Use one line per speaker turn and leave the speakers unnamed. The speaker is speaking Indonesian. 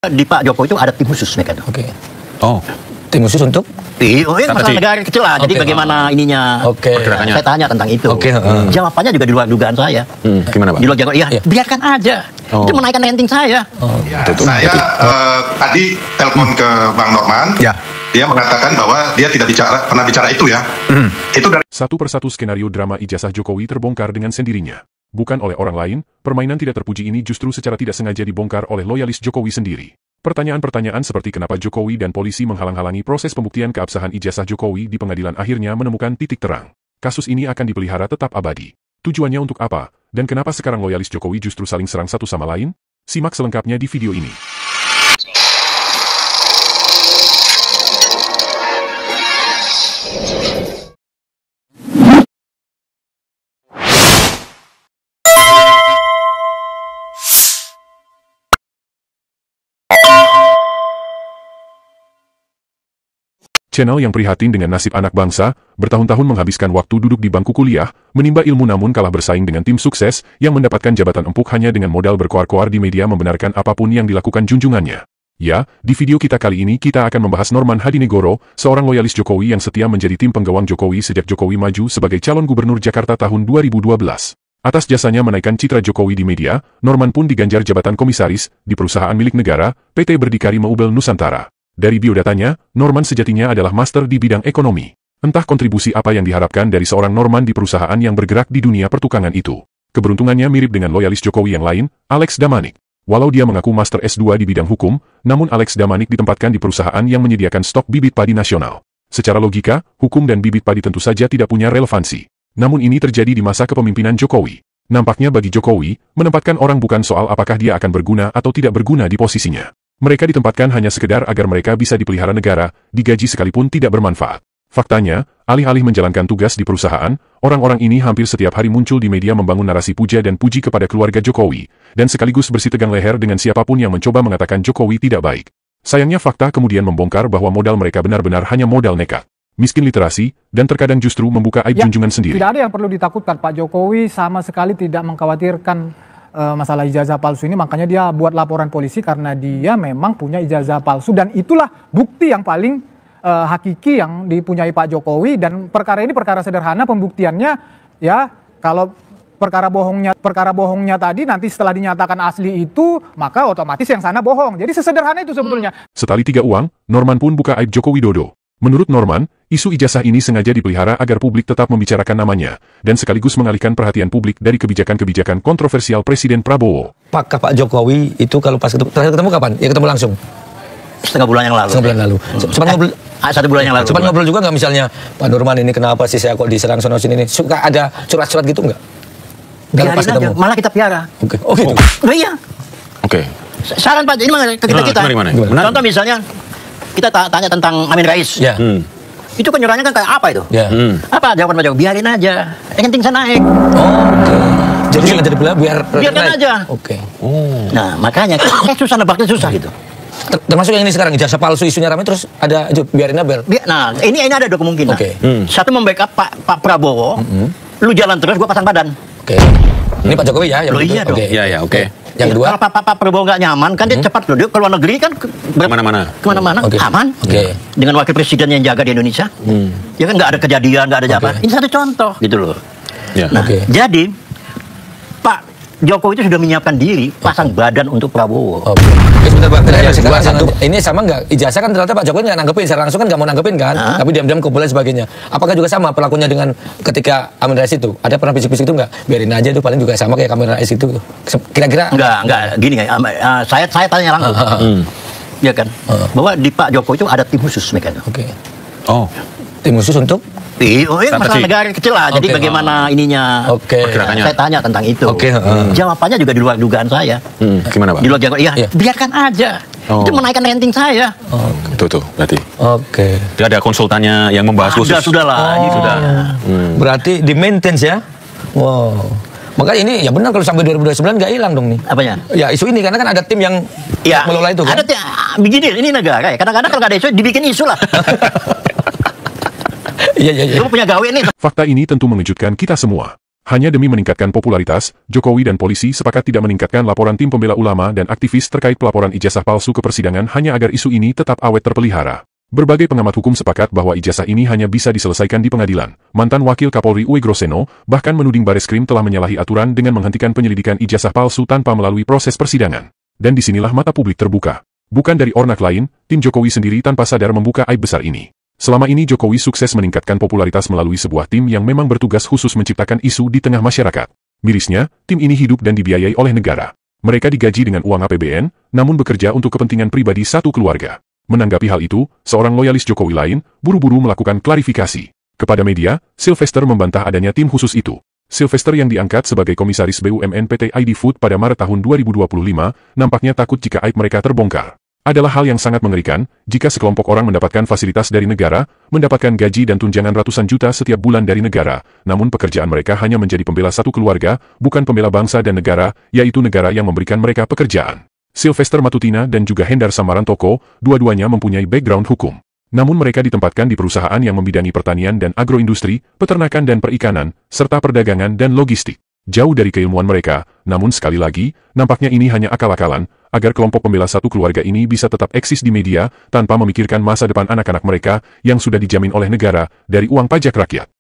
Di Pak Jokowi itu ada tim khusus mereka itu.
Oke.
Oh,
Tim khusus untuk?
Masalah negara kecil lah. Jadi bagaimana ininya?
pergerakannya.
Saya tanya tentang itu. Jawabannya juga di luar dugaan saya.
Gimana, Pak?
Di luar dugaan, ya biarkan aja. Itu menaikkan rating saya.
Saya tadi telepon ke Bang Norman. Dia mengatakan bahwa dia tidak pernah bicara itu ya. Itu dari
Satu persatu skenario drama ijazah Jokowi terbongkar dengan sendirinya. Bukan oleh orang lain, permainan tidak terpuji ini justru secara tidak sengaja dibongkar oleh loyalis Jokowi sendiri. Pertanyaan-pertanyaan seperti kenapa Jokowi dan polisi menghalang-halangi proses pembuktian keabsahan ijazah Jokowi di pengadilan akhirnya menemukan titik terang. Kasus ini akan dipelihara tetap abadi. Tujuannya untuk apa, dan kenapa sekarang loyalis Jokowi justru saling serang satu sama lain? Simak selengkapnya di video ini. Channel yang prihatin dengan nasib anak bangsa, bertahun-tahun menghabiskan waktu duduk di bangku kuliah, menimba ilmu namun kalah bersaing dengan tim sukses, yang mendapatkan jabatan empuk hanya dengan modal berkoar-koar di media membenarkan apapun yang dilakukan junjungannya. Ya, di video kita kali ini kita akan membahas Norman Hadinegoro, seorang loyalis Jokowi yang setia menjadi tim penggawang Jokowi sejak Jokowi maju sebagai calon gubernur Jakarta tahun 2012. Atas jasanya menaikkan citra Jokowi di media, Norman pun diganjar jabatan komisaris di perusahaan milik negara, PT Berdikari Meubel Nusantara. Dari biodatanya, Norman sejatinya adalah master di bidang ekonomi. Entah kontribusi apa yang diharapkan dari seorang Norman di perusahaan yang bergerak di dunia pertukangan itu. Keberuntungannya mirip dengan loyalis Jokowi yang lain, Alex Damanik. Walau dia mengaku master S2 di bidang hukum, namun Alex Damanik ditempatkan di perusahaan yang menyediakan stok bibit padi nasional. Secara logika, hukum dan bibit padi tentu saja tidak punya relevansi. Namun ini terjadi di masa kepemimpinan Jokowi. Nampaknya bagi Jokowi, menempatkan orang bukan soal apakah dia akan berguna atau tidak berguna di posisinya. Mereka ditempatkan hanya sekedar agar mereka bisa dipelihara negara, digaji sekalipun tidak bermanfaat. Faktanya, alih-alih menjalankan tugas di perusahaan, orang-orang ini hampir setiap hari muncul di media membangun narasi puja dan puji kepada keluarga Jokowi, dan sekaligus bersitegang leher dengan siapapun yang mencoba mengatakan Jokowi tidak baik. Sayangnya fakta kemudian membongkar bahwa modal mereka benar-benar hanya modal nekat, miskin literasi, dan terkadang justru membuka aib junjungan sendiri.
Tidak ada yang perlu ditakutkan. Pak Jokowi sama sekali tidak mengkhawatirkan masalah ijazah palsu ini, makanya dia buat laporan polisi karena dia memang punya ijazah palsu, dan itulah bukti yang paling hakiki yang dipunyai Pak Jokowi. Dan perkara ini perkara sederhana pembuktiannya, ya kalau perkara bohongnya tadi nanti setelah dinyatakan asli itu, maka otomatis yang sana bohong. Jadi sesederhana itu sebetulnya.
Setali tiga uang, Norman pun buka aib Joko Widodo. Menurut Norman, isu ijazah ini sengaja dipelihara agar publik tetap membicarakan namanya, dan sekaligus mengalihkan perhatian publik dari kebijakan-kebijakan kontroversial Presiden Prabowo.
Apakah Pak Jokowi itu kalau pas terakhir ketemu kapan? Ya ketemu langsung?
Setengah bulan yang lalu.
Setengah bulan lalu. Sempat ngobrol,
1 bulan yang lalu.
sempat ngobrol juga nggak misalnya, Pak Norman ini kenapa sih saya kok diserang sono sini? Suka ada surat-surat gitu nggak?
Biarin aja, malah kita piara.
Oke. Oh gitu?
Oh iya.
Oke.
Saran Pak, ini ke kita.
Gimana?
Contoh misalnya, kita tanya tentang Amin Rais.
Ya.
Itu penyurannya kan kayak apa itu?
Ya.
Apa jawaban Pak Jokowi? Biarin aja, yang penting saya naik.
Oke. Jadi sengaja dibilang
biarkan
naik.
aja.
Oke.
Nah makanya susah nebaknya susah gitu.
Termasuk yang ini sekarang ijazah palsu isunya ramai terus ada biarin aja.
Nah ini ada 2 kemungkinan.
Oke.
Satu membackup Pak Prabowo. Lu jalan terus, gua pasang badan.
Oke. Ini Pak Jokowi ya yang
Loh, iya dong.
Iya, oke.
Yang kedua,
kalau Pak Prabowo nggak nyaman kan dia cepat loh, dia ke luar negeri kan
Kemana-mana.
Aman. Dengan wakil presiden yang jaga di Indonesia. Ya kan nggak ada kejadian, nggak ada apa. Ini satu contoh gitu loh. Nah, jadi Pak Jokowi itu sudah menyiapkan diri pasang badan untuk Prabowo.
Sebentar Pak, ini sama nggak ijazah kan ternyata Pak Jokowi nggak nanggepin secara langsung kan, nggak mau nanggepin kan, tapi diam-diam kumpulin sebagainya. Apakah juga sama pelakunya dengan ketika Amin Rais itu? Ada pernah bisik-bisik itu nggak? Biarin aja itu paling juga sama kayak Amin Rais itu. Kira-kira?
Enggak gini ya. Saya tanya langsung. Ya kan, bahwa di Pak Jokowi itu ada tim khusus mereka.
Oke.
Oh,
tim khusus untuk?
Masalah negara kecil lah. Jadi bagaimana ininya?
Pergerakannya.
Saya tanya tentang itu. Jawabannya juga di luar dugaan saya.
Gimana Pak?
Di luar dugaan, biarkan aja. Itu menaikkan rating saya.
Tuh, berarti.
Oke.
Tidak ada konsultannya yang membahas khusus.
Sudah lah. Ini sudah.
Berarti di maintenance ya? Wow. Makanya ini ya benar kalau sampai 2029 nggak hilang dong nih.
Apanya?
Ya isu ini karena kan ada tim yang mengelola itu kan.
Ada begini, ini negara ya. Kadang-kadang kalau nggak ada isu, dibikin isu lah.
Iya.
Lu punya gawe nih.
Fakta ini tentu mengejutkan kita semua. Hanya demi meningkatkan popularitas, Jokowi dan polisi sepakat tidak meningkatkan laporan tim pembela ulama dan aktivis terkait pelaporan ijazah palsu ke persidangan hanya agar isu ini tetap awet terpelihara. Berbagai pengamat hukum sepakat bahwa ijazah ini hanya bisa diselesaikan di pengadilan. Mantan Wakil Kapolri Uwe Groseno bahkan menuding Bareskrim telah menyalahi aturan dengan menghentikan penyelidikan ijazah palsu tanpa melalui proses persidangan. Dan disinilah mata publik terbuka. Bukan dari ornak lain, tim Jokowi sendiri tanpa sadar membuka aib besar ini. Selama ini Jokowi sukses meningkatkan popularitas melalui sebuah tim yang memang bertugas khusus menciptakan isu di tengah masyarakat. Mirisnya, tim ini hidup dan dibiayai oleh negara. Mereka digaji dengan uang APBN, namun bekerja untuk kepentingan pribadi satu keluarga. Menanggapi hal itu, seorang loyalis Jokowi lain buru-buru melakukan klarifikasi. Kepada media, Sylvester membantah adanya tim khusus itu. Sylvester yang diangkat sebagai komisaris BUMN PT ID Food pada Maret tahun 2025, nampaknya takut jika aib mereka terbongkar. Adalah hal yang sangat mengerikan jika sekelompok orang mendapatkan fasilitas dari negara, mendapatkan gaji dan tunjangan ratusan juta setiap bulan dari negara, namun pekerjaan mereka hanya menjadi pembela satu keluarga, bukan pembela bangsa dan negara, yaitu negara yang memberikan mereka pekerjaan. Sylvester Matutina dan juga Hendar Samarantoko, dua-duanya mempunyai background hukum. Namun mereka ditempatkan di perusahaan yang membidangi pertanian dan agroindustri, peternakan dan perikanan, serta perdagangan dan logistik. Jauh dari keilmuan mereka, namun sekali lagi, nampaknya ini hanya akal-akalan, agar kelompok pembela satu keluarga ini bisa tetap eksis di media, tanpa memikirkan masa depan anak-anak mereka, yang sudah dijamin oleh negara, dari uang pajak rakyat.